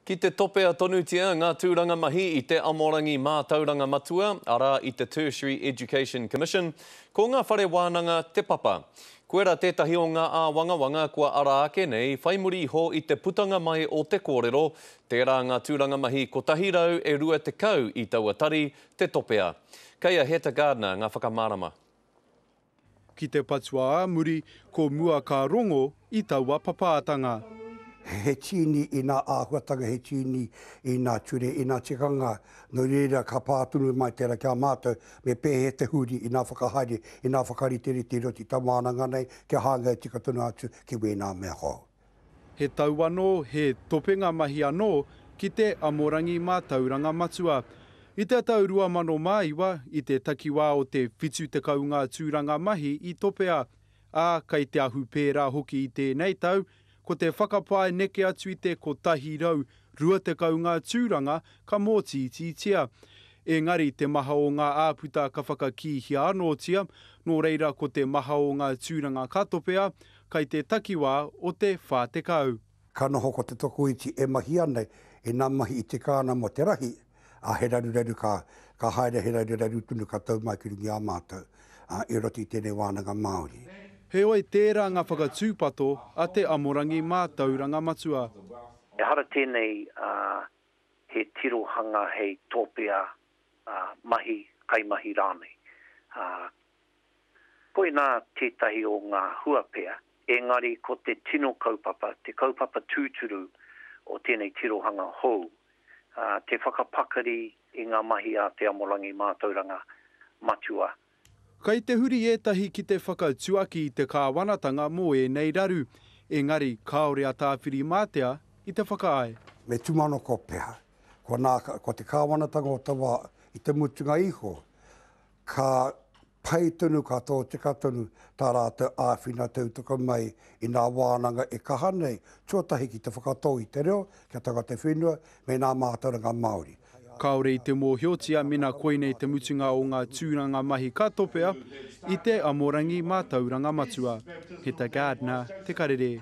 Ki te topea tonutia ngā tūranga mahi I te Amorangi Mā Tauranga Matua, ara I te Tertiary Education Commission, ko ngā whare wānanga te papa. Koera tētahi o ngā wanga kua ara ake nei, whai muri ho I te putanga mai o te kōrero, tērā ngā tūranga mahi ko tahirau e rua te kau I taua tari te topea. Kei a Heta Gardner ngā whakamārama. Ki te patua muri ko mua ka rongo I taua papaatanga. He tini I nā āhuatanga, he tini I nā ture, I nā tikanga, no reira ka pātunu mai tērā kia mātou, me pēhe te huri I nā whakahaere, I nā whakariteri te roti tamānanga nei, kia hanga e tika tonu atu, ki wēnā mea ho. He tau anō, he topenga mahi anō, ki te Amorangi Mā Tauranga Matua. I te tau 2001, I te takiwā o te whitu te kaunga tūranga mahi I topea, kei te ahu pērā hoki I tēnei tau, ko te whakapae neke atu I te ko tahi rau rua te kaunga tūranga ka mōti tia. Engari te maha o ngā āputa ka whakakihia anō tia, nō reira ko te maha o ngā tūranga ka topea, kei te takiwā o te whātekau. Ka noho ko te toko iti e mahi anei, e nā mahi I te kāna mo te rahi, a he raru ka haere he raru tunu ka tau mai ki rungi a mātou, I roti tēnei wānanga Māori. He oi tērā ngā whakatūpato a te Amorangi Mā Tauranga Matua. E hara tēnei he tirohanga hei tōpea mahi, kai mahi rānei. Koe nā tētahi o ngā huapea, engari ko te tino kaupapa, te kaupapa tūturu o tēnei tirohanga hou, te whakapakari I ngā mahi a te Amorangi Mā Tauranga Matua. Kei te huri etahi ki te whakatuaki I te kāwanatanga mō e nei raru, engari kaore a tāwhiri mātea I te whakaae. Me tumano ko pēha, ko te kāwanatanga o tawa I te mutunga iho, ka pai tonu ka tō tika tonu tā rātou āwhina tautaka mai I nā wānanga e kaha nei, tuatahi ki te whakatō I te reo, kia taga te whenua, me nā mātauranga Māori. Kaore I te mōhiotia mina koinei te mutunga o ngā tūranga mahi katopea I te Amorangi Mā Tauranga Matua. Heta Gardner, Te Karere.